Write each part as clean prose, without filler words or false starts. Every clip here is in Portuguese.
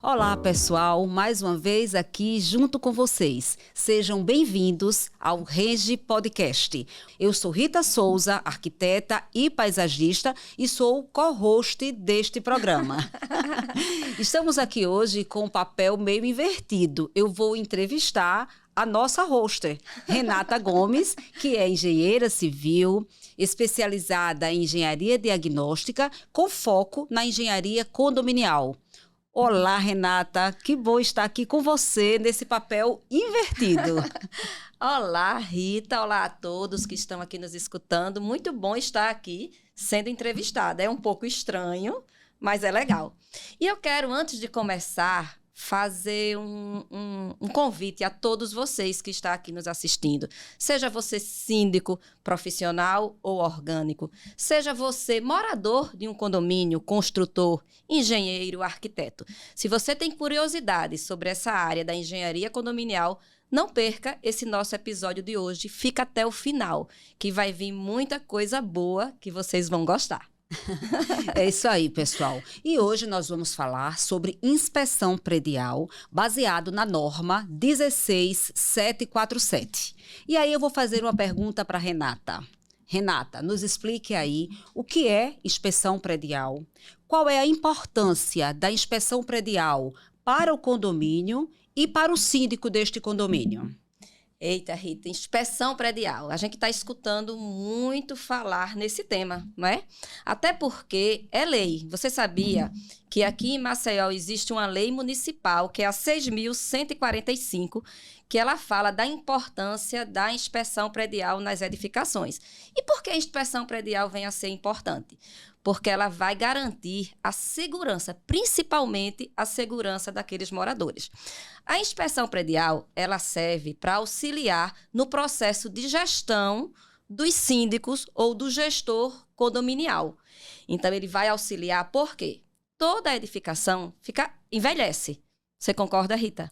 Olá, pessoal, mais uma vez aqui junto com vocês. Sejam bem-vindos ao Regi Podcast. Eu sou Rita Souza, arquiteta e paisagista, e sou co-host deste programa. Estamos aqui hoje com um papel meio invertido. Eu vou entrevistar a nossa hoster, Renata Gomes, que é engenheira civil, especializada em engenharia diagnóstica, com foco na engenharia condominial. Olá, Renata, que bom estar aqui com você nesse papel invertido. Olá, Rita, olá a todos que estão aqui nos escutando. Muito bom estar aqui sendo entrevistada. É um pouco estranho, mas é legal. E eu quero, antes de começar, fazer um convite a todos vocês que estão aqui nos assistindo. Seja você síndico, profissional ou orgânico. Seja você morador de um condomínio, construtor, engenheiro, arquiteto. Se você tem curiosidade sobre essa área da engenharia condominial, não perca esse nosso episódio de hoje. Fica até o final, que vai vir muita coisa boa que vocês vão gostar. É isso aí, pessoal. E hoje nós vamos falar sobre inspeção predial baseado na norma 16747. E aí eu vou fazer uma pergunta para Renata. Renata, nos explique aí o que é inspeção predial, qual é a importância da inspeção predial para o condomínio e para o síndico deste condomínio. Eita, Rita, inspeção predial. A gente está escutando muito falar nesse tema, não é? Até porque é lei. Você sabia que aqui em Maceió existe uma lei municipal, que é a 6.145, que ela fala da importância da inspeção predial nas edificações. E por que a inspeção predial vem a ser importante? Porque ela vai garantir a segurança, principalmente a segurança daqueles moradores. A inspeção predial, ela serve para auxiliar no processo de gestão dos síndicos ou do gestor condominial. Então, ele vai auxiliar por quê? Toda edificação envelhece. Você concorda, Rita?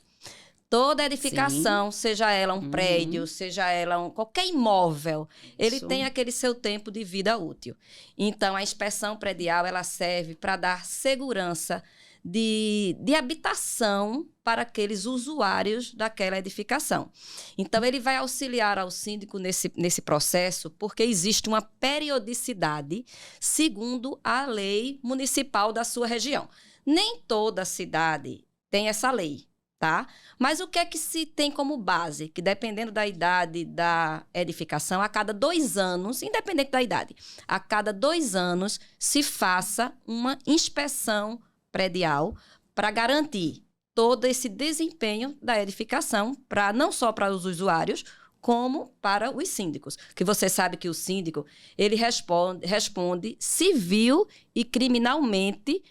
Toda edificação, sim, seja ela um prédio, seja ela qualquer imóvel, ele tem aquele seu tempo de vida útil. Então, a inspeção predial, ela serve para dar segurança de habitação para aqueles usuários daquela edificação. Então, ele vai auxiliar ao síndico nesse processo, porque existe uma periodicidade segundo a lei municipal da sua região. Nem toda cidade tem essa lei. Tá? Mas o que é que se tem como base? Que dependendo da idade da edificação, a cada 2 anos, independente da idade, a cada 2 anos se faça uma inspeção predial para garantir todo esse desempenho da edificação, não só para os usuários, como para os síndicos. Que você sabe que o síndico, ele responde civil e criminalmente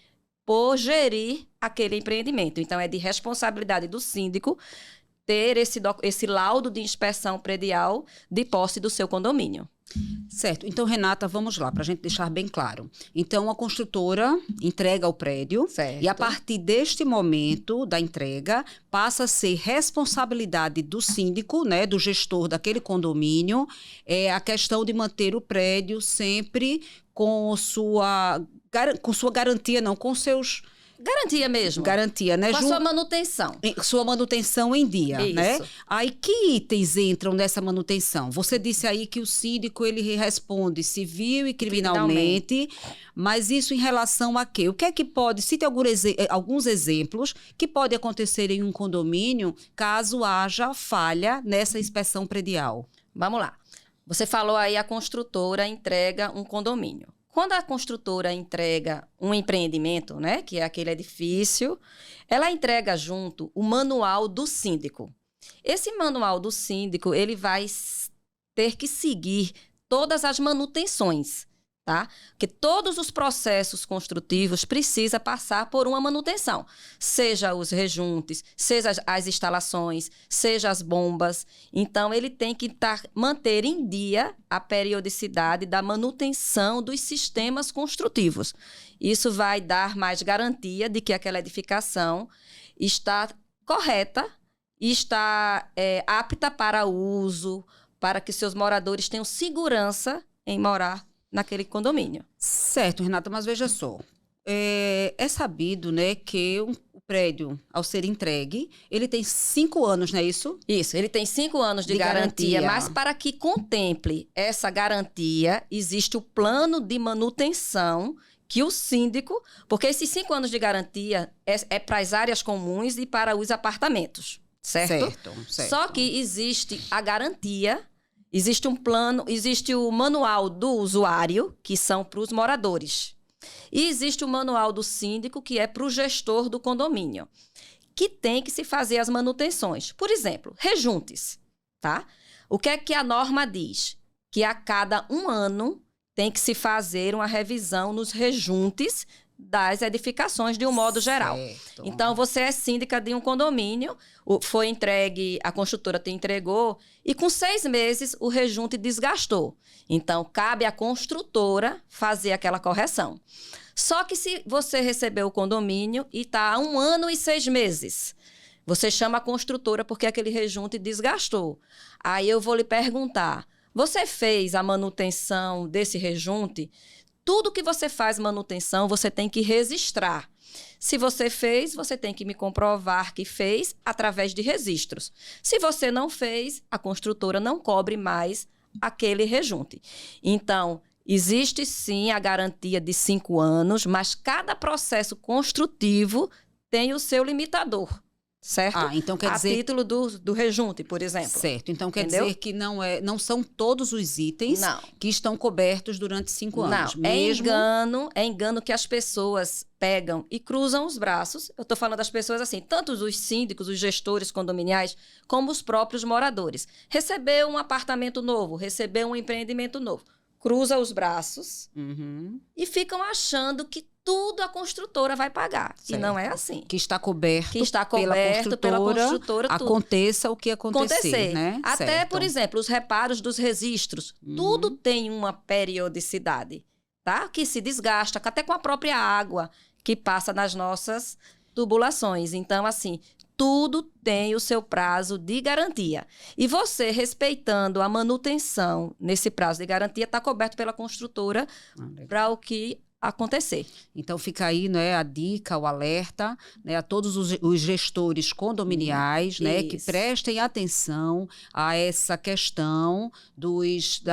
por gerir aquele empreendimento. Então, é de responsabilidade do síndico ter esse laudo de inspeção predial de posse do seu condomínio. Certo. Então, Renata, vamos lá, para a gente deixar bem claro. Então, a construtora entrega o prédio, certo, e a partir deste momento da entrega, passa a ser responsabilidade do síndico, né, do gestor daquele condomínio, a questão de manter o prédio sempre com sua garantia, não, com seus... Garantia mesmo. Garantia, né? Com a sua manutenção. Sua manutenção em dia, isso, né? Aí, que itens entram nessa manutenção? Você disse aí que o síndico, ele responde civil e criminalmente, mas isso em relação a quê? O que é que pode... Cite alguns exemplos que pode acontecer em um condomínio caso haja falha nessa inspeção predial. Vamos lá. Você falou aí a construtora entrega um condomínio. Quando a construtora entrega um empreendimento, né, que é aquele edifício, ela entrega junto o manual do síndico. Esse manual do síndico, ele vai ter que seguir todas as manutenções, tá? Porque todos os processos construtivos precisam passar por uma manutenção. Seja os rejuntes, seja as instalações, seja as bombas. Então, ele tem que manter em dia a periodicidade da manutenção dos sistemas construtivos. Isso vai dar mais garantia de que aquela edificação está correta e está apta para uso, para que seus moradores tenham segurança em morar naquele condomínio. Certo, Renata, mas veja só. É sabido, né, que o prédio, ao ser entregue, ele tem 5 anos, não é isso? Isso, ele tem 5 anos de garantia, mas para que contemple essa garantia, existe o plano de manutenção que o síndico, porque esses 5 anos de garantia é para as áreas comuns e para os apartamentos, certo? Certo. Só que existe a garantia, existe um plano, existe o manual do usuário, que são para os moradores. E existe o manual do síndico, que é para o gestor do condomínio, que tem que se fazer as manutenções. Por exemplo, rejuntes, tá? O que é que a norma diz? Que a cada 1 ano tem que se fazer uma revisão nos rejuntes das edificações de um modo geral. Então, você é síndica de um condomínio, foi entregue, a construtora te entregou, e com 6 meses o rejunte desgastou. Então, cabe à construtora fazer aquela correção. Só que se você recebeu o condomínio e está há 1 ano e 6 meses, você chama a construtora porque aquele rejunte desgastou. Aí eu vou lhe perguntar, você fez a manutenção desse rejunte? Tudo que você faz manutenção, você tem que registrar. Se você fez, você tem que me comprovar que fez através de registros. Se você não fez, a construtora não cobre mais aquele rejunte. Então, existe sim a garantia de 5 anos, mas cada processo construtivo tem o seu limitador. Certo? Então quer dizer... A título do rejunte, por exemplo. Certo. Então quer dizer que não são todos os itens que estão cobertos durante 5 anos. Não, mesmo... é engano que as pessoas pegam e cruzam os braços. Eu estou falando das pessoas assim, tanto os síndicos, os gestores condominiais, como os próprios moradores. Recebeu um apartamento novo, recebeu um empreendimento novo. Cruza os braços e ficam achando que tudo a construtora vai pagar. Certo. E não é assim. Que está coberto pela construtora aconteça o que acontecer. Né? Até, certo. Por exemplo, os reparos dos registros. Tudo tem uma periodicidade, tá? Que se desgasta, até com a própria água que passa nas nossas tubulações. Então, assim, tudo tem o seu prazo de garantia. E você, respeitando a manutenção nesse prazo de garantia, está coberto pela construtora para o que acontecer. Então fica aí, né, a dica, o alerta, né, a todos os gestores condominiais, né, que prestem atenção a essa questão do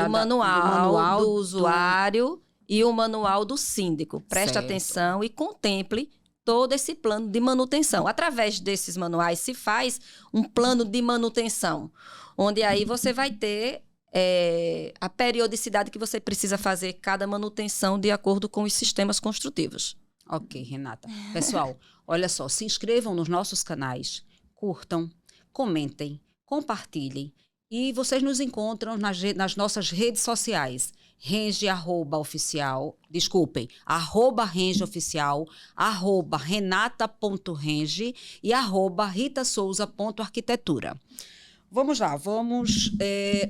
manual do usuário e o manual do síndico. Preste certo. Atenção e contemple todo esse plano de manutenção. Através desses manuais se faz um plano de manutenção, onde aí você vai ter a periodicidade que você precisa fazer cada manutenção de acordo com os sistemas construtivos. Ok, Renata. Pessoal, olha só, se inscrevam nos nossos canais, curtam, comentem, compartilhem e vocês nos encontram nas nossas redes sociais. Renge@oficial, desculpem, @rengeoficial, @renata.renge e @ritasouza.arquitetura. Vamos lá,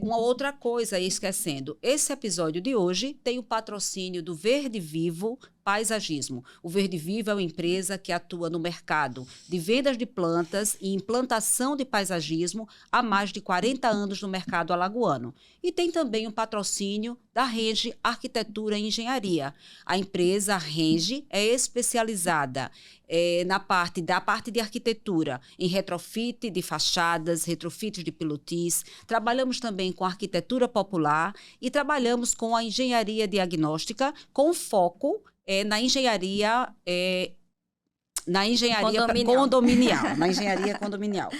uma outra coisa aí, esquecendo. Esse episódio de hoje tem o patrocínio do Verde Vivo Paisagismo. O Verde Vivo é uma empresa que atua no mercado de vendas de plantas e implantação de paisagismo há mais de 40 anos no mercado alagoano. E tem também o patrocínio da Renge Arquitetura e Engenharia. A empresa Renge é especializada na parte de arquitetura, em retrofit de fachadas, retrofit de pilotis. Trabalhamos também com arquitetura popular e trabalhamos com a engenharia diagnóstica, com foco na engenharia condominial.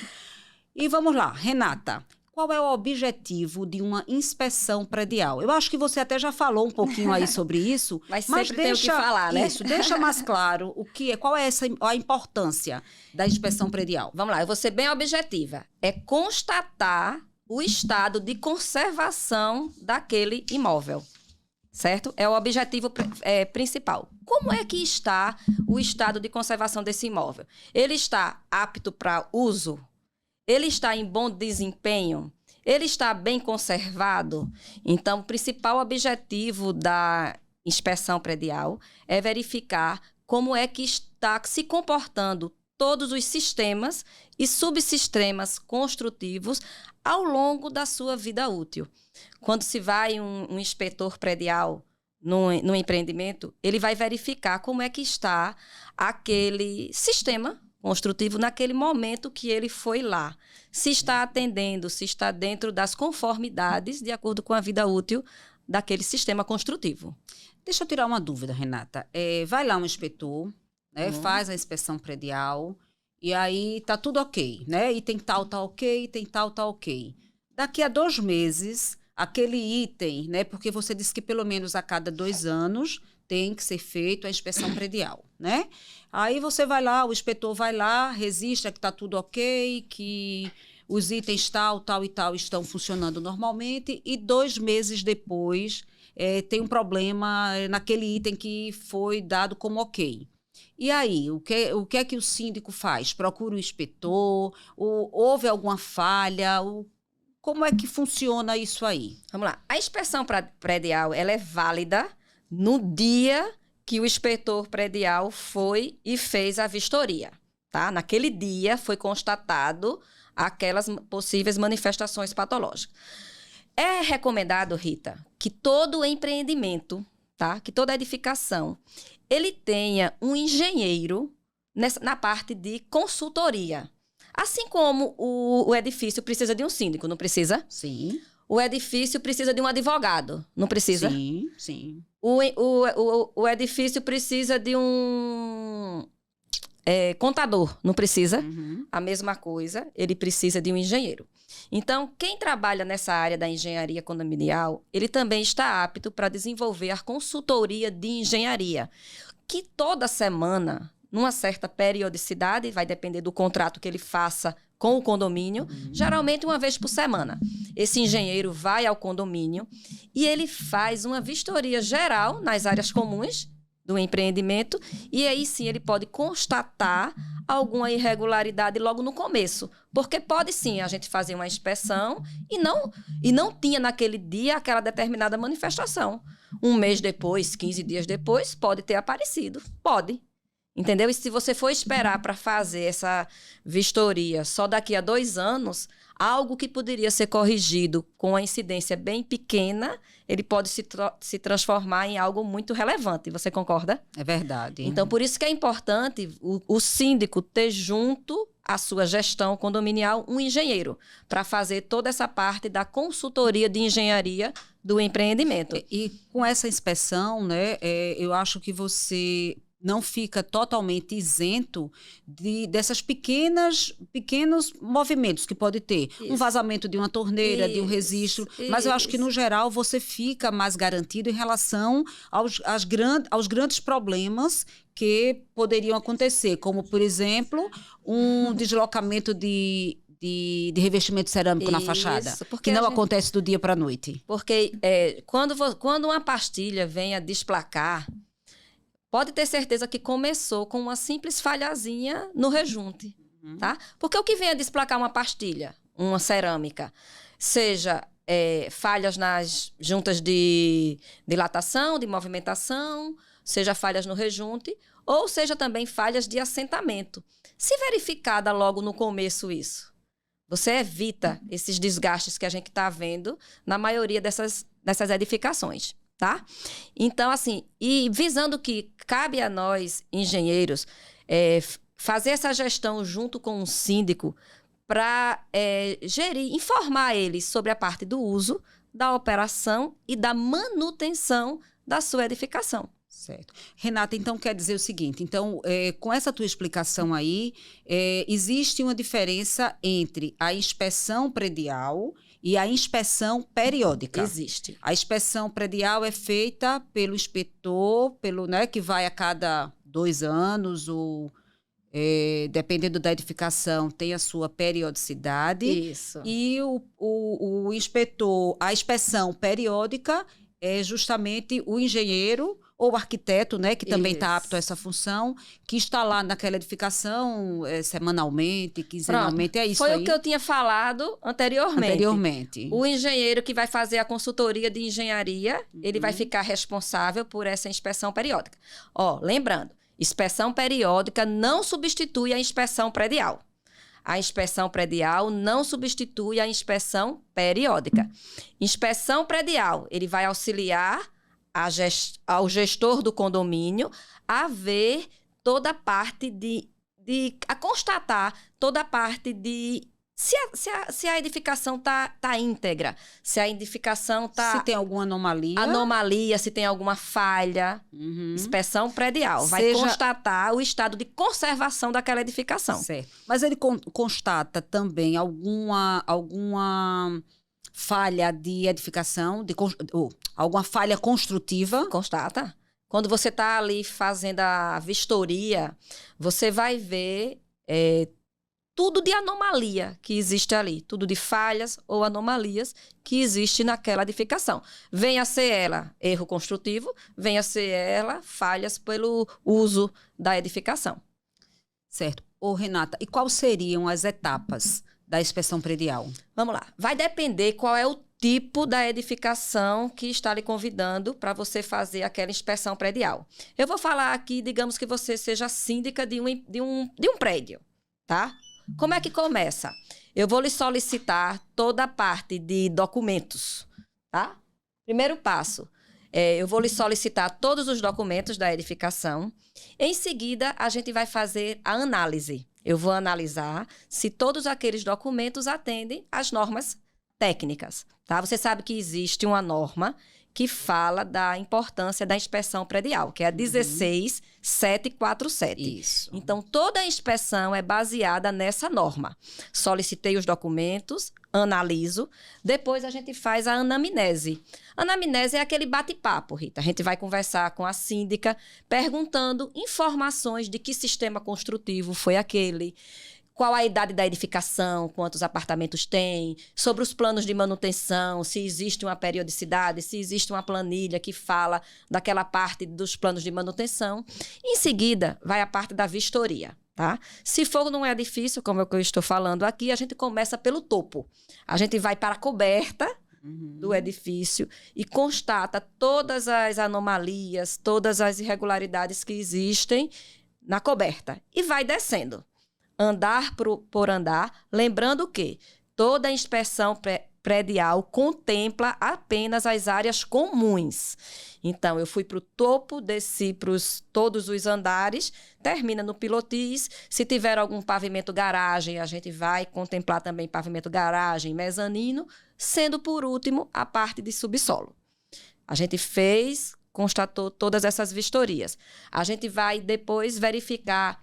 E vamos lá, Renata. Qual é o objetivo de uma inspeção predial? Eu acho que você até já falou um pouquinho aí sobre isso, mas tem o que falar, né? Isso, deixa mais claro qual é a importância da inspeção predial. Vamos lá, eu vou ser bem objetiva. É constatar o estado de conservação daquele imóvel, certo? É o objetivo principal. Como é que está o estado de conservação desse imóvel? Ele está apto para uso? Ele está em bom desempenho? Ele está bem conservado? Então, o principal objetivo da inspeção predial é verificar como é que está se comportando todos os sistemas e subsistemas construtivos ao longo da sua vida útil. Quando se vai um inspetor predial no empreendimento, ele vai verificar como é que está aquele sistema construtivo naquele momento que ele foi lá. Se está atendendo, se está dentro das conformidades, de acordo com a vida útil daquele sistema construtivo. Deixa eu tirar uma dúvida, Renata. Vai lá um inspetor, né, faz a inspeção predial, e aí tá tudo ok, né? Item tal tá ok, item tal tá ok. Daqui a 2 meses, aquele item, né? Porque você disse que pelo menos a cada 2 anos tem que ser feito a inspeção predial, né? Aí você vai lá, o inspetor vai lá, registra que tá tudo ok, que os itens tal, tal e tal estão funcionando normalmente, e 2 meses depois tem um problema naquele item que foi dado como ok. E aí, o que é que o síndico faz? Procura o inspetor? Houve alguma falha? Como é que funciona isso aí? Vamos lá. A inspeção predial, ela é válida no dia que o inspetor predial foi e fez a vistoria, tá? Naquele dia foi constatado aquelas possíveis manifestações patológicas. É recomendado, Rita, que todo empreendimento, tá? Que toda edificação, ele tenha um engenheiro na parte de consultoria. Assim como o edifício precisa de um síndico, não precisa? Sim. O edifício precisa de um advogado, não precisa? Sim, sim. O edifício precisa de um contador, não precisa? Uhum. A mesma coisa, ele precisa de um engenheiro. Então, quem trabalha nessa área da engenharia condominial, ele também está apto para desenvolver a consultoria de engenharia, que toda semana, numa certa periodicidade, vai depender do contrato que ele faça com o condomínio, geralmente uma vez por semana. Esse engenheiro vai ao condomínio e ele faz uma vistoria geral nas áreas comuns do empreendimento, e aí sim ele pode constatar alguma irregularidade logo no começo, porque pode sim a gente fazer uma inspeção e não tinha naquele dia aquela determinada manifestação. 1 mês depois, 15 dias depois, pode ter aparecido, pode. Entendeu? E se você for esperar para fazer essa vistoria só daqui a 2 anos, algo que poderia ser corrigido com uma incidência bem pequena, ele pode se transformar em algo muito relevante. Você concorda? É verdade. Então, por isso que é importante o síndico ter junto à sua gestão condominial um engenheiro, para fazer toda essa parte da consultoria de engenharia do empreendimento. E com essa inspeção, né, eu acho que você não fica totalmente isento dessas pequenos movimentos que pode ter. Isso. Um vazamento de uma torneira, de um registro. Mas eu acho que, no geral, você fica mais garantido em relação aos grandes problemas que poderiam acontecer, como, por exemplo, um deslocamento de revestimento cerâmico na fachada, que não acontece do dia para a noite. Porque quando uma pastilha vem a desplacar, pode ter certeza que começou com uma simples falhazinha no rejunte, tá? Porque o que vem a desplacar uma pastilha, uma cerâmica, seja falhas nas juntas de dilatação, de movimentação, seja falhas no rejunte, ou seja também falhas de assentamento. Se verificada logo no começo isso, você evita esses desgastes que a gente está vendo na maioria dessas edificações. Tá? Então, assim, e visando que cabe a nós, engenheiros, fazer essa gestão junto com o síndico para informar eles sobre a parte do uso, da operação e da manutenção da sua edificação. Certo. Renata, então quer dizer o seguinte, então, com essa tua explicação aí, existe uma diferença entre a inspeção predial e a inspeção periódica. Existe. A inspeção predial é feita pelo inspetor, né, que vai a cada 2 anos, ou dependendo da edificação, tem a sua periodicidade. Isso. E o inspetor, a inspeção periódica é justamente o engenheiro ou o arquiteto, né, que também está apto a essa função, que está lá naquela edificação semanalmente, quinzenalmente. Pronto. É isso. Foi aí. O que eu tinha falado anteriormente. O engenheiro que vai fazer a consultoria de engenharia, ele vai ficar responsável por essa inspeção periódica. Lembrando, inspeção periódica não substitui a inspeção predial. A inspeção predial não substitui a inspeção periódica. Inspeção predial, ele vai auxiliar ao gestor do condomínio a ver toda a parte de a constatar toda a parte de se a edificação tá íntegra, se a edificação Se tem alguma anomalia, se tem alguma falha. Inspeção predial. Vai constatar o estado de conservação daquela edificação. Certo. Mas ele constata também alguma falha de edificação, alguma falha construtiva? Constata. Quando você está ali fazendo a vistoria, você vai ver tudo de anomalia que existe ali, tudo de falhas ou anomalias que existe naquela edificação. Venha ser ela erro construtivo, venha ser ela falhas pelo uso da edificação. Certo. Ô, Renata, e quais seriam as etapas da inspeção predial? Vamos lá. Vai depender qual é o tipo da edificação que está lhe convidando para você fazer aquela inspeção predial. Eu vou falar aqui, digamos que você seja síndica de um prédio, tá? Como é que começa? Eu vou lhe solicitar toda a parte de documentos, tá? Primeiro passo, eu vou lhe solicitar todos os documentos da edificação. Em seguida, a gente vai fazer a análise. Eu vou analisar se todos aqueles documentos atendem às normas técnicas, tá? Você sabe que existe uma norma que fala da importância da inspeção predial, que é a 16747. Isso. Então, toda a inspeção é baseada nessa norma. Solicitei os documentos, analiso, depois a gente faz a anamnese. Anamnese é aquele bate-papo, Rita. A gente vai conversar com a síndica, perguntando informações de que sistema construtivo foi aquele, qual a idade da edificação, quantos apartamentos tem, sobre os planos de manutenção, se existe uma periodicidade, se existe uma planilha que fala daquela parte dos planos de manutenção. Em seguida, vai a parte da vistoria, tá? Se for num edifício, como é o que eu estou falando aqui, a gente começa pelo topo. A gente vai para a coberta do edifício e constata todas as anomalias, todas as irregularidades que existem na coberta. E vai descendo. Andar por andar, lembrando que toda a inspeção predial contempla apenas as áreas comuns. Então, eu fui para o topo, desci para todos os andares, termina no pilotis. Se tiver algum pavimento garagem, a gente vai contemplar também pavimento garagem, mezanino, sendo, por último, a parte de subsolo. A gente constatou todas essas vistorias. A gente vai depois verificar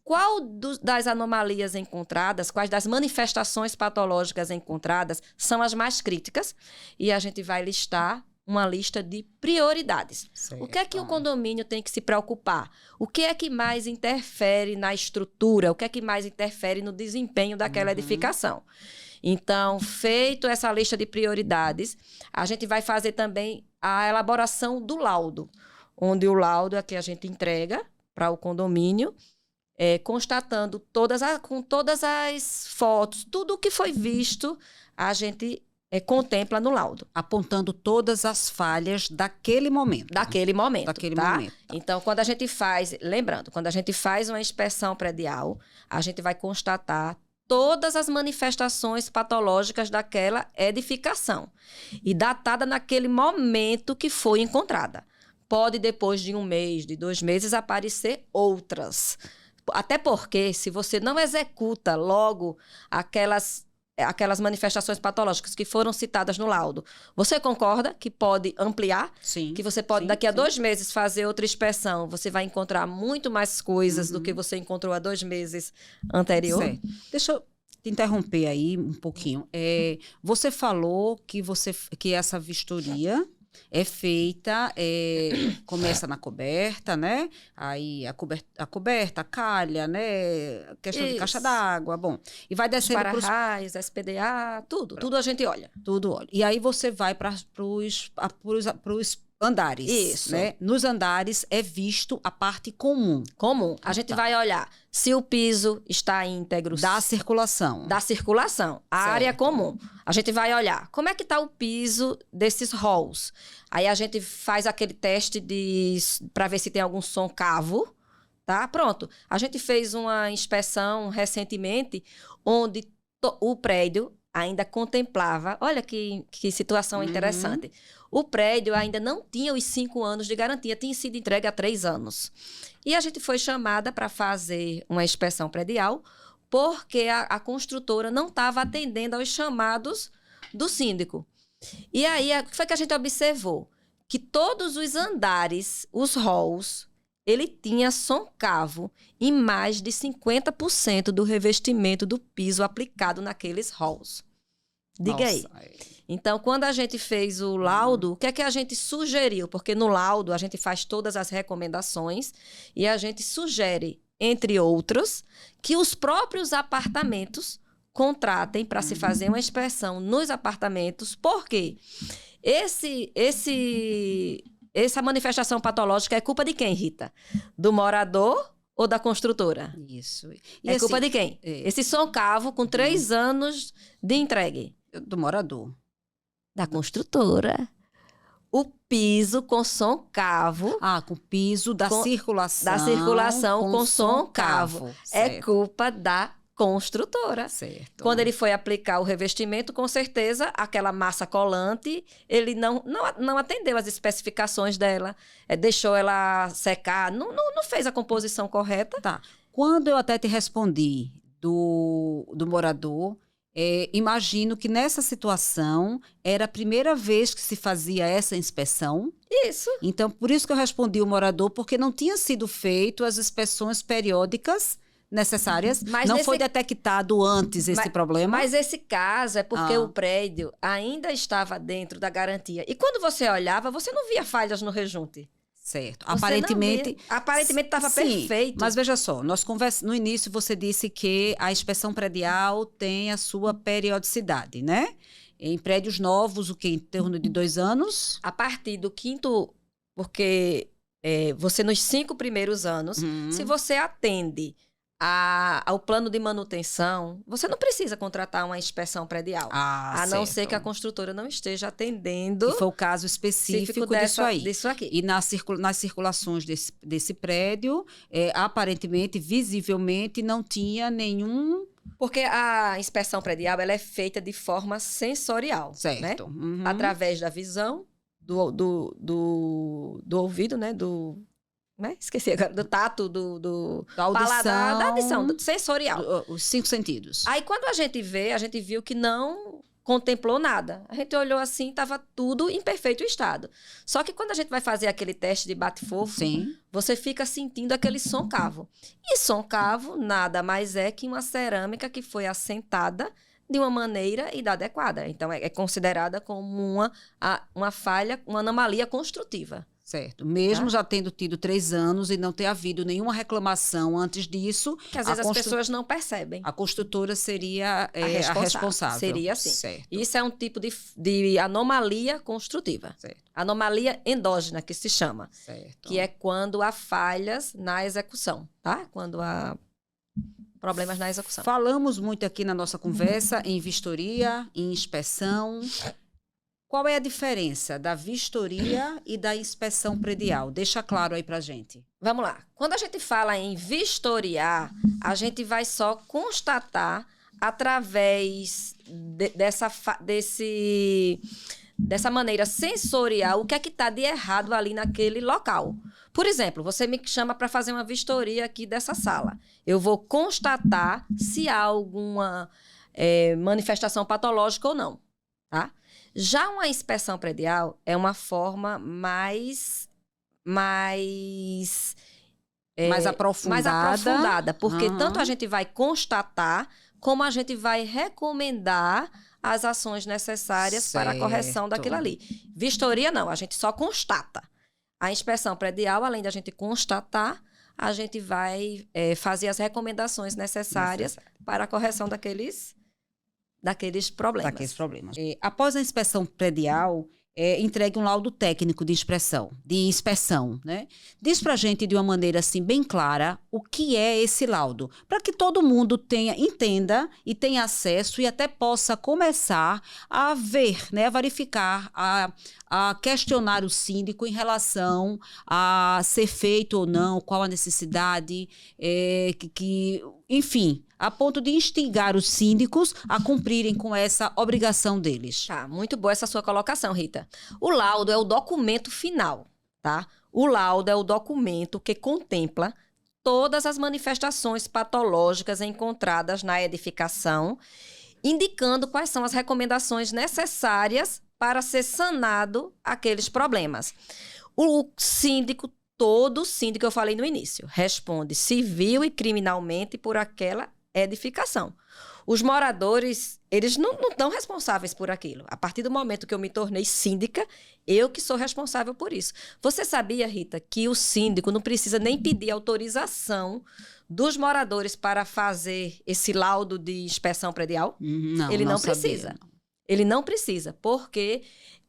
qual das anomalias encontradas, quais das manifestações patológicas encontradas são as mais críticas, e a gente vai listar uma lista de prioridades. Certo. O que é que o condomínio tem que se preocupar? O que é que mais interfere na estrutura? O que é que mais interfere no desempenho daquela edificação? Então, feito essa lista de prioridades, a gente vai fazer também a elaboração do laudo, onde o laudo é que a gente entrega para o condomínio, constatando com todas as fotos, tudo o que foi visto, a gente contempla no laudo. Apontando todas as falhas daquele momento. Daquele momento, tá? Momento. Então, quando a gente faz uma inspeção predial, a gente vai constatar todas as manifestações patológicas daquela edificação e datada naquele momento que foi encontrada. Pode, depois de 1 mês, de 2 meses, aparecer outras. Até porque, se você não executa logo aquelas manifestações patológicas que foram citadas no laudo, você concorda que pode ampliar? Sim. Que você pode, daqui a 2 meses, fazer outra inspeção. Você vai encontrar muito mais coisas do que você encontrou há 2 meses anterior. Certo. Deixa eu te interromper aí um pouquinho. Você falou que essa vistoria é feita, começa na coberta, né? Aí a coberta, a calha, né? A questão de caixa d'água, bom. E vai descendo para para-raios, SPDA, tudo a gente olha. Tudo olha. E aí você vai para os andares. Isso. Né? Nos andares é visto a parte comum. A gente vai olhar se o piso está íntegro. Da circulação. A área comum. A gente vai olhar como é que está o piso desses halls. Aí a gente faz aquele teste para ver se tem algum som cavo. Tá? Pronto. A gente fez uma inspeção recentemente onde o prédio ainda contemplava, olha que situação interessante. O prédio ainda não tinha os 5 anos de garantia, tinha sido entregue há 3 anos. E a gente foi chamada para fazer uma inspeção predial, porque a construtora não estava atendendo aos chamados do síndico. E aí, o que foi que a gente observou? Que todos os andares, os halls, ele tinha soncavo em mais de 50% do revestimento do piso aplicado naqueles halls. Diga aí. Então, quando a gente fez o laudo, o que é que a gente sugeriu? Porque no laudo a gente faz todas as recomendações e a gente sugere, entre outros, que os próprios apartamentos contratem para se fazer uma inspeção nos apartamentos. Por quê? Essa manifestação patológica é culpa de quem, Rita? Do morador ou da construtora? Isso. E é culpa de quem? Esse soncavo com 3 anos de entregue. Do morador. Da construtora. O piso com soncavo. Com piso da circulação. Da circulação com soncavo. É Certo. culpa da construtora. Certo. Quando ele foi aplicar o revestimento, com certeza, aquela massa colante, ele não atendeu as especificações dela, deixou ela secar, não fez a composição correta. Tá. Quando eu até te respondi do morador, imagino que nessa situação era a primeira vez que se fazia essa inspeção. Isso. Então, por isso que eu respondi o morador, porque não tinha sido feito as inspeções periódicas necessárias. Mas não foi detectado antes esse problema. Mas esse caso é porque o prédio ainda estava dentro da garantia. E quando você olhava, você não via falhas no rejunte. Certo. Aparentemente estava perfeito. Mas veja só, no início você disse que a inspeção predial tem a sua periodicidade, né? Em prédios novos, o que? Em torno de 2 anos? A partir do 5º, porque você nos 5 primeiros anos, se você atende ao plano de manutenção, você não precisa contratar uma inspeção predial. A não ser que a construtora não esteja atendendo. Que foi o caso específico disso aqui. E nas circulações desse prédio, aparentemente, visivelmente, não tinha nenhum... Porque a inspeção predial ela é feita de forma sensorial. Certo. Né? Uhum. Através da visão, do ouvido, né? Esqueci agora, do tato, do paladar, da audição, do sensorial. Os 5 sentidos. Aí, quando a gente viu que não contemplou nada. A gente olhou assim, estava tudo em perfeito estado. Só que quando a gente vai fazer aquele teste de bate-fofo, você fica sentindo aquele soncavo. E soncavo nada mais é que uma cerâmica que foi assentada de uma maneira inadequada. Então, é considerada como uma falha, uma anomalia construtiva. Certo. Mesmo já tendo tido 3 anos e não ter havido nenhuma reclamação antes disso... Que às vezes as pessoas não percebem. A construtora seria a responsável. Seria assim. Certo. Isso é um tipo de anomalia construtiva. Certo. Anomalia endógena, que se chama. Certo. Que é quando há falhas na execução, tá? Quando há problemas na execução. Falamos muito aqui na nossa conversa em vistoria, em inspeção... Qual é a diferença da vistoria e da inspeção predial? Deixa claro aí pra gente. Vamos lá. Quando a gente fala em vistoriar, a gente vai só constatar através dessa maneira sensorial o que é que está de errado ali naquele local. Por exemplo, você me chama para fazer uma vistoria aqui dessa sala. Eu vou constatar se há alguma manifestação patológica ou não, tá? Já uma inspeção predial é uma forma mais aprofundada, porque tanto a gente vai constatar, como a gente vai recomendar as ações necessárias para a correção daquilo ali. Vistoria não, a gente só constata. A inspeção predial, além da gente constatar, a gente vai fazer as recomendações necessárias para a correção daqueles problemas. Após a inspeção predial, entregue um laudo técnico de inspeção, né? Diz pra gente de uma maneira assim bem clara o que é esse laudo, para que todo mundo entenda e tenha acesso e até possa começar a ver, né, a verificar, a questionar o síndico em relação a ser feito ou não, qual a necessidade, enfim, a ponto de instigar os síndicos a cumprirem com essa obrigação deles? Tá, muito boa essa sua colocação, Rita. O laudo é o documento final, tá? O laudo é o documento que contempla todas as manifestações patológicas encontradas na edificação, indicando quais são as recomendações necessárias para ser sanado aqueles problemas. O síndico, todo síndico, eu falei no início, responde civil e criminalmente por aquela edificação. Os moradores, eles não estão responsáveis por aquilo. A partir do momento que eu me tornei síndica, eu que sou responsável por isso. Você sabia, Rita, que o síndico não precisa nem pedir autorização dos moradores para fazer esse laudo de inspeção predial? Não, Ele não sabia, precisa. não. Ele não precisa, porque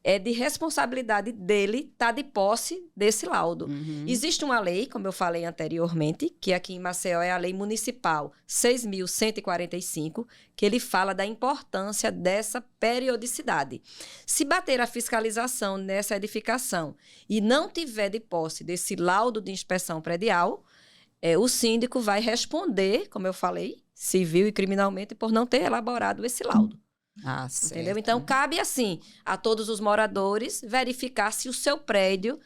é de responsabilidade dele estar de posse desse laudo. Existe uma lei, como eu falei anteriormente, que aqui em Maceió é a Lei Municipal 6.145, que ele fala da importância dessa periodicidade. Se bater a fiscalização nessa edificação e não tiver de posse desse laudo de inspeção predial, o síndico vai responder, como eu falei, civil e criminalmente, por não ter elaborado esse laudo. Certo. Entendeu? Então, cabe assim a todos os moradores verificar se o seu prédio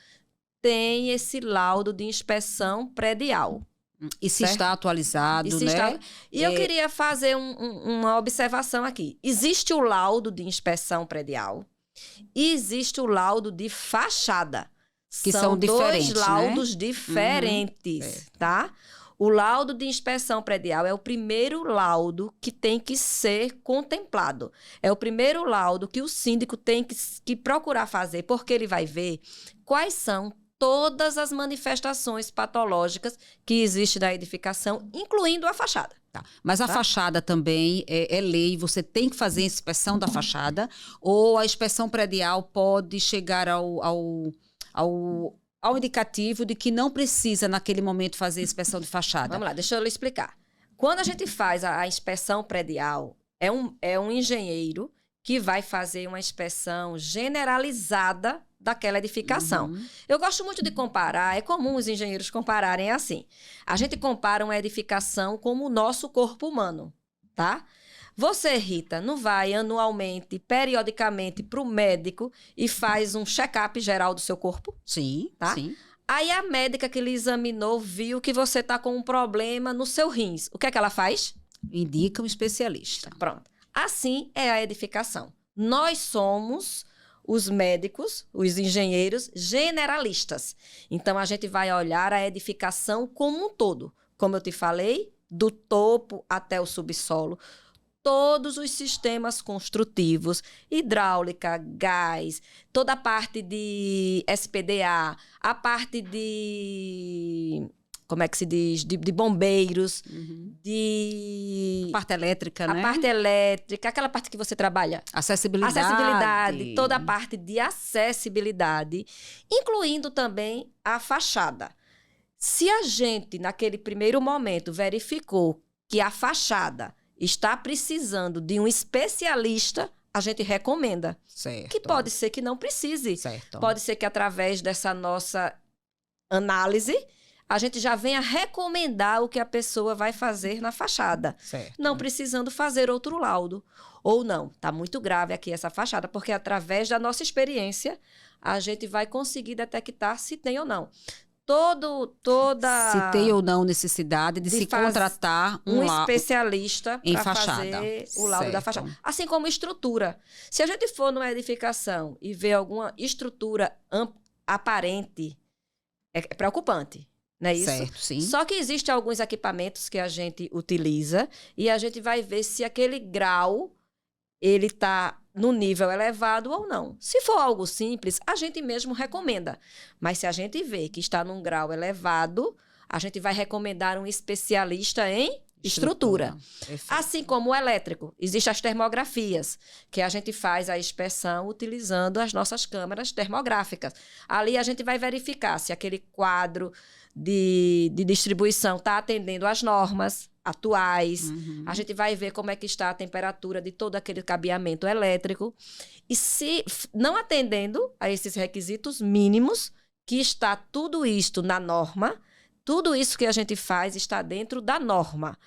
tem esse laudo de inspeção predial. E se certo? está atualizado, né? E eu queria fazer uma observação aqui. Existe o laudo de inspeção predial e existe o laudo de fachada. Que são diferentes, dois laudos né? diferentes, tá? O laudo de inspeção predial é o primeiro laudo que tem que ser contemplado. É o primeiro laudo que o síndico tem que procurar fazer, porque ele vai ver quais são todas as manifestações patológicas que existem na edificação, incluindo a fachada. Tá. Mas a fachada também é lei, você tem que fazer a inspeção da fachada, ou a inspeção predial pode chegar ao indicativo de que não precisa, naquele momento, fazer a inspeção de fachada? Vamos lá, deixa eu lhe explicar. Quando a gente faz a inspeção predial, é um engenheiro que vai fazer uma inspeção generalizada daquela edificação. Eu gosto muito de comparar, é comum os engenheiros compararem assim. A gente compara uma edificação como o nosso corpo humano, tá? Você, Rita, não vai anualmente, periodicamente, para o médico e faz um check-up geral do seu corpo? Sim, tá? Sim. Aí a médica que lhe examinou viu que você está com um problema no seu rins. O que é que ela faz? Indica um especialista. Pronto. Assim é a edificação. Nós somos os médicos, os engenheiros generalistas. Então, a gente vai olhar a edificação como um todo. Como eu te falei, do topo até o subsolo, todos os sistemas construtivos, hidráulica, gás, toda a parte de SPDA, a parte de... como é que se diz? De bombeiros, de... Parte elétrica, né? A parte elétrica, aquela parte que você trabalha. Acessibilidade. Toda a parte de acessibilidade, incluindo também a fachada. Se a gente, naquele primeiro momento, verificou que a fachada está precisando de um especialista, a gente recomenda. Certo. Que pode ser que não precise. Certo. Pode ser que através dessa nossa análise, a gente já venha recomendar o que a pessoa vai fazer na fachada. Certo. Não precisando fazer outro laudo. Ou não, está muito grave aqui essa fachada, porque através da nossa experiência, a gente vai conseguir detectar se tem ou não. Se tem ou não necessidade de se contratar um especialista para fazer o laudo da fachada. Assim como estrutura. Se a gente for numa edificação e ver alguma estrutura aparente, é preocupante, não é isso? Certo, sim. Só que existem alguns equipamentos que a gente utiliza e a gente vai ver se aquele grau ele está no nível elevado ou não. Se for algo simples, a gente mesmo recomenda. Mas se a gente vê que está num grau elevado, a gente vai recomendar um especialista em estrutura. Assim como o elétrico. Existem as termografias, que a gente faz a inspeção utilizando as nossas câmeras termográficas. Ali a gente vai verificar se aquele quadro de distribuição está atendendo às normas atuais. A gente vai ver como é que está a temperatura de todo aquele cabeamento elétrico. E se não atendendo a esses requisitos mínimos, que está tudo isto na norma, tudo isso que a gente faz está dentro da norma.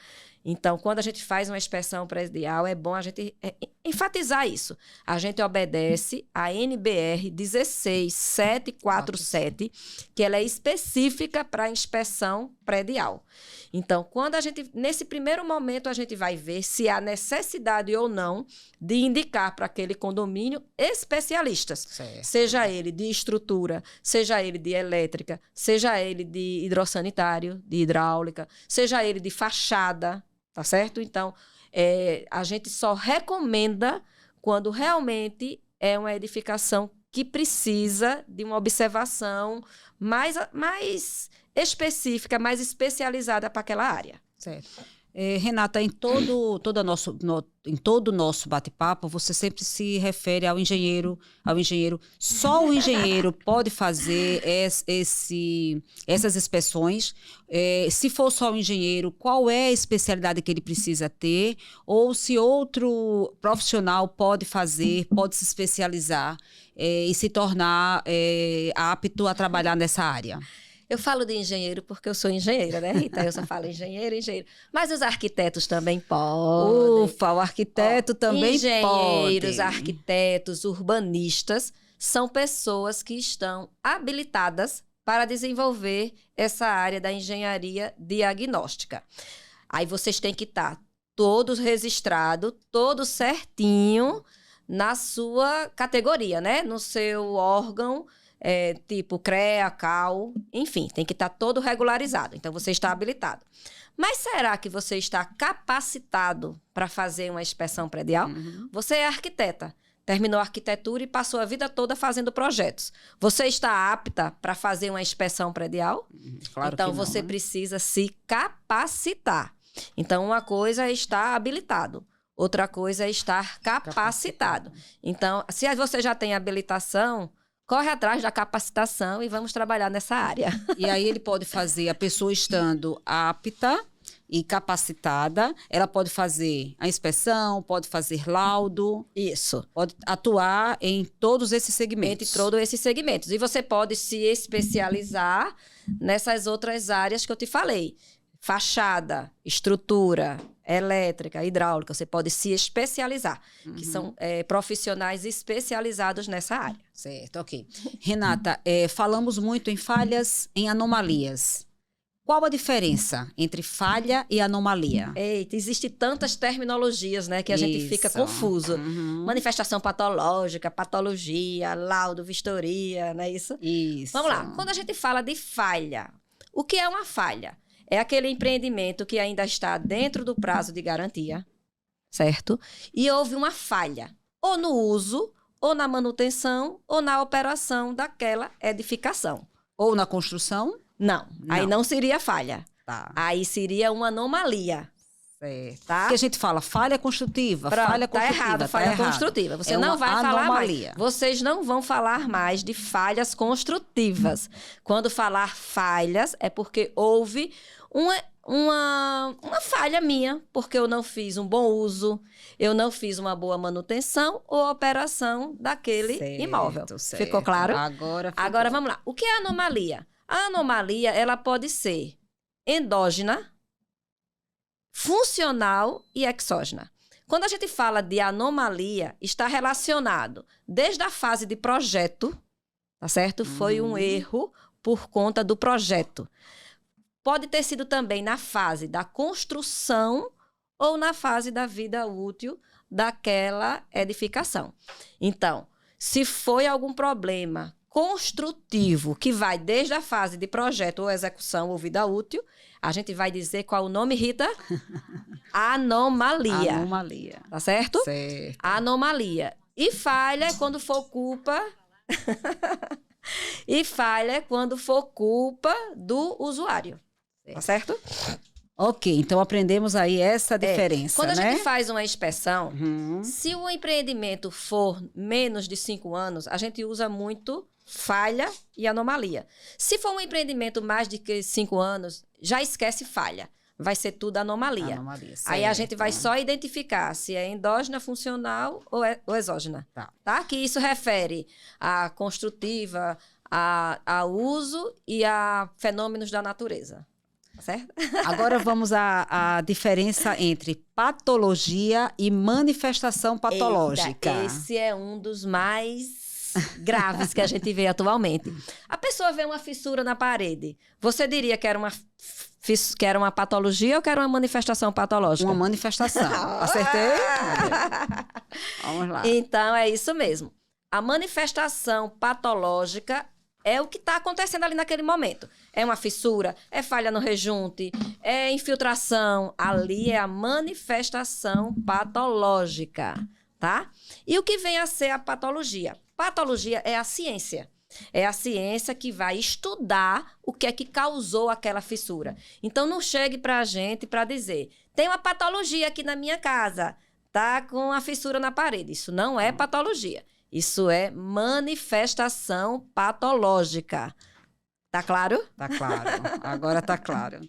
Então, quando a gente faz uma inspeção predial, é bom a gente enfatizar isso. A gente obedece a NBR 16747, que ela é específica para a inspeção predial. Então, nesse primeiro momento, a gente vai ver se há necessidade ou não de indicar para aquele condomínio especialistas. Certo. Seja ele de estrutura, seja ele de elétrica, seja ele de hidrossanitário, de hidráulica, seja ele de fachada, tá certo? Então, a gente só recomenda quando realmente é uma edificação que precisa de uma observação mais específica, mais especializada para aquela área. Certo. Renata, em todo o nosso bate-papo, você sempre se refere ao engenheiro. Só o engenheiro pode fazer essas inspeções. Se for só o engenheiro, qual é a especialidade que ele precisa ter? Ou se outro profissional pode fazer, pode se especializar e se tornar apto a trabalhar nessa área? Eu falo de engenheiro porque eu sou engenheira, né, Rita? Eu só falo engenheiro. Mas os arquitetos também podem. Ufa, o arquiteto também engenheiros, pode. arquitetos, urbanistas são pessoas que estão habilitadas para desenvolver essa área da engenharia diagnóstica. Aí vocês têm que estar todos registrados, todo certinho na sua categoria, né? No seu órgão, tipo CREA, CAL, enfim, tem que estar todo regularizado. Então, você está habilitado. Mas será que você está capacitado para fazer uma inspeção predial? Uhum. Você é arquiteta, terminou a arquitetura e passou a vida toda fazendo projetos. Você está apta para fazer uma inspeção predial? Claro então, que não, você né? precisa se capacitar. Então, uma coisa é estar habilitado. Outra coisa é estar capacitado. Então, se você já tem habilitação, corre atrás da capacitação e vamos trabalhar nessa área. E aí ele pode fazer, a pessoa estando apta e capacitada, ela pode fazer a inspeção, pode fazer laudo. Isso. Pode atuar em todos esses segmentos. Entre todos esses segmentos. E você pode se especializar nessas outras áreas que eu te falei. Fachada, estrutura, elétrica, hidráulica. Você pode se especializar, que são profissionais especializados nessa área. Certo, ok. Renata, falamos muito em falhas, em anomalias. Qual a diferença entre falha e anomalia? Eita, existem tantas terminologias, né, que a gente fica confuso. Uhum. Manifestação patológica, patologia, laudo, vistoria, não é isso? Isso. Vamos lá. Quando a gente fala de falha, o que é uma falha? É aquele empreendimento que ainda está dentro do prazo de garantia, certo? E houve uma falha, ou no uso, ou na manutenção, ou na operação daquela edificação. Ou na construção? Não, aí não seria falha. Tá. Aí seria uma anomalia. Certo. Tá? Porque a gente fala falha construtiva, Pronto, falha construtiva. tá errado, falha construtiva. Você não vai falar mais. Vocês não vão falar mais de falhas construtivas. Quando falar falhas, é porque houve uma falha minha, porque eu não fiz um bom uso, eu não fiz uma boa manutenção ou operação daquele imóvel. Certo. Ficou claro? Agora vamos lá. O que é anomalia? A anomalia, ela pode ser endógena, funcional e exógena. Quando a gente fala de anomalia, está relacionado desde a fase de projeto, tá certo? Foi um erro por conta do projeto. Pode ter sido também na fase da construção ou na fase da vida útil daquela edificação. Então, se foi algum problema construtivo que vai desde a fase de projeto ou execução ou vida útil, a gente vai dizer qual o nome, Rita? Anomalia. Anomalia. Tá certo? Certo. Anomalia. E falha é quando for culpa... E falha é quando for culpa do usuário. Tá certo? Ok, então aprendemos aí essa diferença, Quando a né? gente faz uma inspeção, se o empreendimento for menos de 5 anos, a gente usa muito falha e anomalia. Se for um empreendimento mais de 5 anos, já esquece falha. Vai ser tudo anomalia. Aí a gente vai só identificar se é endógena, funcional ou exógena. Tá? Que isso refere a construtiva, a uso e a fenômenos da natureza. certo? Agora vamos à diferença entre patologia e manifestação patológica. Eita, esse é um dos mais graves que a gente vê atualmente. A pessoa vê uma fissura na parede. Você diria que era uma patologia ou que era uma manifestação patológica? Uma manifestação. Acertei? Vamos lá. Então, é isso mesmo. A manifestação patológica é o que está acontecendo ali naquele momento. É uma fissura, é falha no rejunte, é infiltração. Ali é a manifestação patológica, tá? E o que vem a ser a patologia? Patologia é a ciência. É a ciência que vai estudar o que é que causou aquela fissura. Então, não chegue para a gente para dizer, tem uma patologia aqui na minha casa, tá com a fissura na parede. Isso não é patologia. Isso é manifestação patológica. Tá claro? Tá claro. Agora tá claro.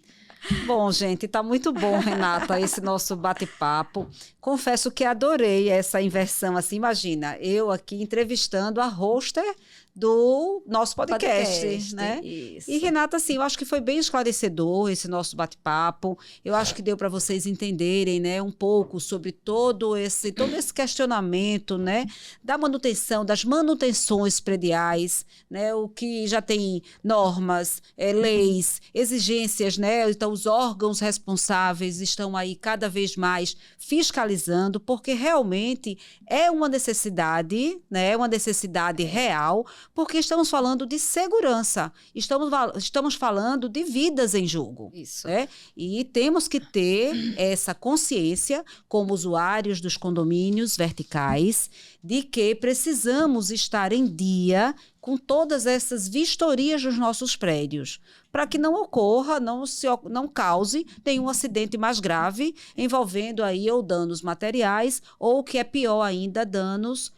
Bom, gente, tá muito bom, Renata, esse nosso bate-papo. Confesso que adorei essa inversão, assim, imagina, eu aqui entrevistando a hoster do nosso podcast, né? Isso. E, Renata, assim, eu acho que foi bem esclarecedor esse nosso bate-papo. Eu acho que deu para vocês entenderem, né, um pouco sobre todo esse questionamento, né, da manutenção, das manutenções prediais, né, o que já tem normas, leis, exigências, né? Então, os órgãos responsáveis estão aí cada vez mais fiscalizando, porque realmente é uma necessidade, né? Uma necessidade real, porque estamos falando de segurança, estamos falando de vidas em jogo. Isso. Né? E temos que ter essa consciência, como usuários dos condomínios verticais, de que precisamos estar em dia com todas essas vistorias dos nossos prédios, para que não ocorra, não cause nenhum acidente mais grave, envolvendo aí ou danos materiais, ou o que é pior ainda, danos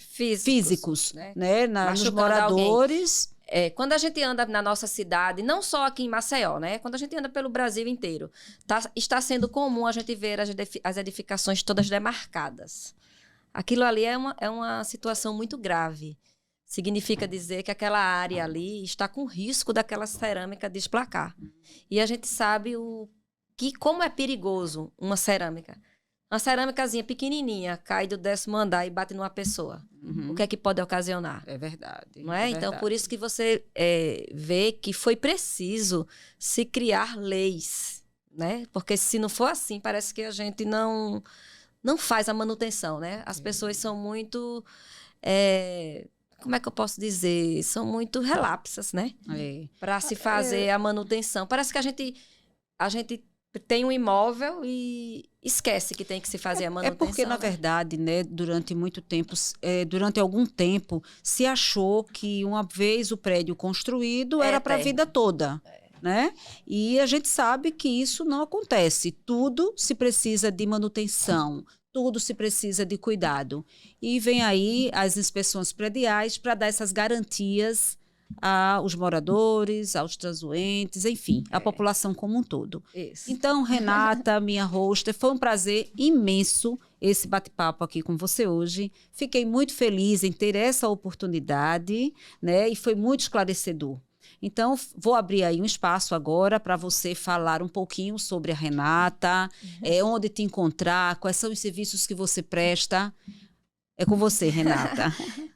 físicos, né? Nos moradores. Quando a gente anda na nossa cidade, não só aqui em Maceió, né? Quando a gente anda pelo Brasil inteiro, está sendo comum a gente ver as edificações todas demarcadas. Aquilo ali é uma situação muito grave. Significa dizer que aquela área ali está com risco daquela cerâmica desplacar. E a gente sabe como é perigoso uma cerâmica. Uma cerâmicazinha pequenininha cai do 10º andar e bate numa pessoa. O que é que pode ocasionar? É verdade. Não é? Então, por isso que você vê que foi preciso se criar leis, né? Porque se não for assim, parece que a gente não faz a manutenção, né? As pessoas são muito... como é que eu posso dizer? São muito relapsas, né? Para se fazer a manutenção. Parece que a gente tem um imóvel e esquece que tem que se fazer a manutenção. É porque, na verdade, né, durante algum tempo, se achou que uma vez o prédio construído era para a vida toda. Né? E a gente sabe que isso não acontece. Tudo se precisa de manutenção. Tudo se precisa de cuidado. E vem aí as inspeções prediais para dar essas garantias aos moradores, aos transuentes, enfim, à população como um todo. Isso. Então, Renata, minha hoster, foi um prazer imenso esse bate-papo aqui com você hoje. Fiquei muito feliz em ter essa oportunidade, né? E foi muito esclarecedor. Então, vou abrir aí um espaço agora para você falar um pouquinho sobre a Renata, onde te encontrar, quais são os serviços que você presta. É com você, Renata.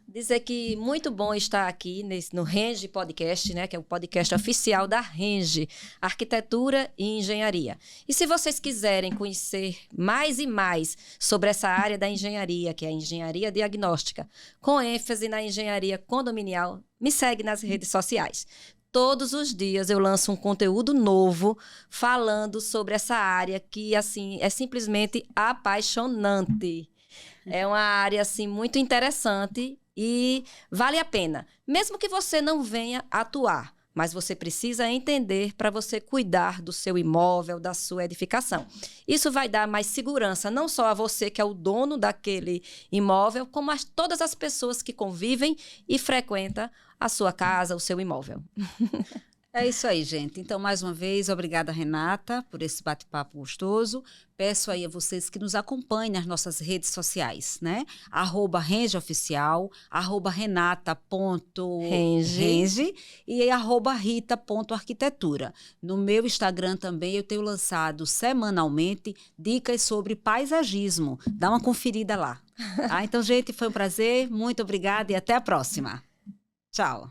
Dizer que muito bom estar aqui no Renge Podcast, né, que é o podcast oficial da Renge, Arquitetura e Engenharia. E se vocês quiserem conhecer mais e mais sobre essa área da engenharia, que é a engenharia diagnóstica, com ênfase na engenharia condominial, me segue nas redes sociais. Todos os dias eu lanço um conteúdo novo falando sobre essa área que, assim, é simplesmente apaixonante. É uma área, assim, muito interessante e vale a pena. Mesmo que você não venha atuar, mas você precisa entender para você cuidar do seu imóvel, da sua edificação. Isso vai dar mais segurança, não só a você, que é o dono daquele imóvel, como a todas as pessoas que convivem e frequentam a sua casa, o seu imóvel. É isso aí, gente. Então, mais uma vez, obrigada, Renata, por esse bate-papo gostoso. Peço aí a vocês que nos acompanhem nas nossas redes sociais, né? @rengeoficial, @renata.renge e @rita.arquitetura. No meu Instagram também eu tenho lançado semanalmente dicas sobre paisagismo. Dá uma conferida lá. Tá? Então, gente, foi um prazer. Muito obrigada e até a próxima. Tchau.